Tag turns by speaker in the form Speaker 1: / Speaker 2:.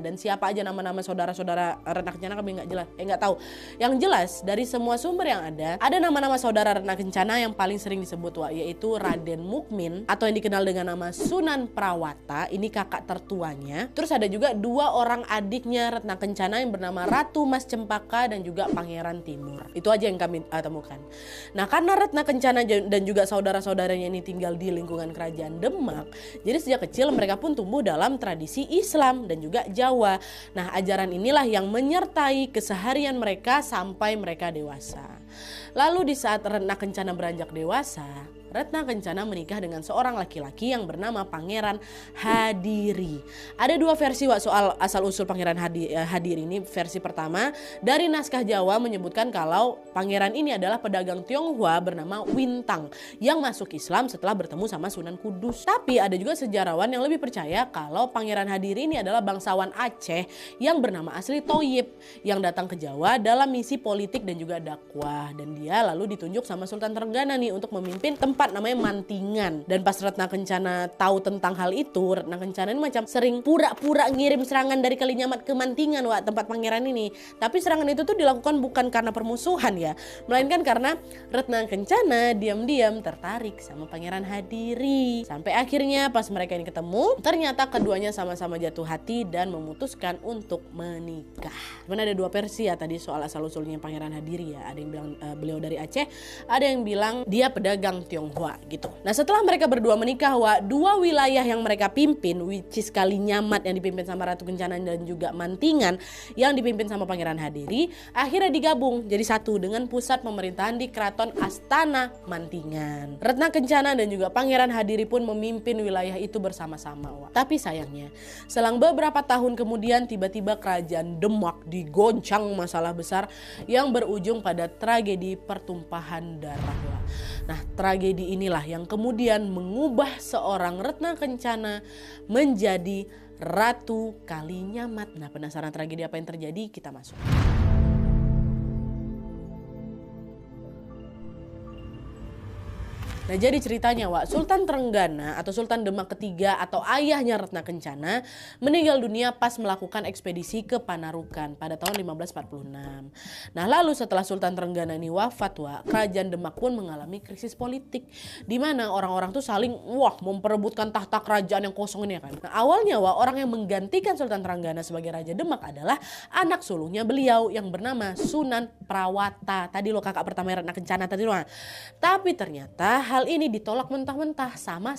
Speaker 1: Dan siapa aja nama-nama saudara-saudara Ratna Kencana kami nggak tahu. Yang jelas dari semua sumber yang ada nama-nama saudara Ratna Kencana yang paling sering disebut yaitu Raden Mukmin atau yang dikenal dengan nama Sunan Prawata, ini kakak tertuanya. Terus ada juga 2 orang adiknya Ratna Kencana yang bernama Ratu Mas Cempaka dan juga Pangeran Timur. Itu aja yang kami temukan. Nah, karena Ratna Kencana dan juga saudara-saudaranya ini tinggal di lingkungan kerajaan Demak, jadi sejak kecil mereka pun tumbuh dalam tradisi Islam dan juga Jawa. Nah, ajaran inilah yang menyertai keseharian mereka sampai mereka dewasa. Lalu di saat Ratna Kencana beranjak dewasa, Ratna Kencana menikah dengan seorang laki-laki yang bernama Pangeran Hadiri. Ada 2 versi soal asal-usul Pangeran Hadiri ini. Versi pertama dari naskah Jawa menyebutkan kalau pangeran ini adalah pedagang Tionghoa bernama Wintang yang masuk Islam setelah bertemu sama Sunan Kudus. Tapi ada juga sejarawan yang lebih percaya kalau Pangeran Hadiri ini adalah bangsawan Aceh yang bernama asli Toyib yang datang ke Jawa dalam misi politik dan juga dakwah, dan dia lalu ditunjuk sama Sultan Trenggana nih untuk memimpin tempat namanya Mantingan. Dan pas Ratna Kencana tahu tentang hal itu, Ratna Kencana ini macam sering pura-pura ngirim serangan dari Kalinyamat ke Mantingan, tempat pangeran ini. Tapi serangan itu tuh dilakukan bukan karena permusuhan ya, melainkan karena Ratna Kencana diam-diam tertarik sama Pangeran Hadiri. Sampai akhirnya pas mereka ini ketemu, ternyata keduanya sama-sama jatuh hati dan memutuskan untuk menikah. Cuman ada 2 versi ya tadi soal asal-usulnya Pangeran Hadiri ya. Ada yang bilang beliau dari Aceh, ada yang bilang dia pedagang Tionghoa gitu. Nah, setelah mereka berdua menikah, 2 wilayah yang mereka pimpin, which is Kalinyamat yang dipimpin sama Ratu Kencana dan juga Mantingan yang dipimpin sama Pangeran Hadiri, akhirnya digabung jadi satu dengan pusat pemerintahan di Keraton Astana Mantingan. Ratna Kencana dan juga Pangeran Hadiri pun memimpin wilayah itu bersama-sama. Tapi sayangnya, selang beberapa tahun kemudian tiba-tiba kerajaan Demak digoncang masalah besar yang berujung pada tragedi pertumpahan darah. Nah, tragedi inilah yang kemudian mengubah seorang Ratna Kencana menjadi Ratu Kalinyamat. Nah, penasaran tragedi apa yang terjadi? Kita masuk. Nah, jadi ceritanya Sultan Trenggana atau Sultan Demak ketiga atau ayahnya Ratna Kencana meninggal dunia pas melakukan ekspedisi ke Panarukan pada tahun 1546. Nah, lalu setelah Sultan Trenggana ini wafat, kerajaan Demak pun mengalami krisis politik di mana orang-orang tuh saling memperebutkan tahta kerajaan yang kosong ini kan. Nah, awalnya orang yang menggantikan Sultan Trenggana sebagai Raja Demak adalah anak sulungnya beliau yang bernama Sunan Prawata. Tadi kakak pertama Ratna Kencana tadi. Tapi ternyata hal ini ditolak mentah-mentah sama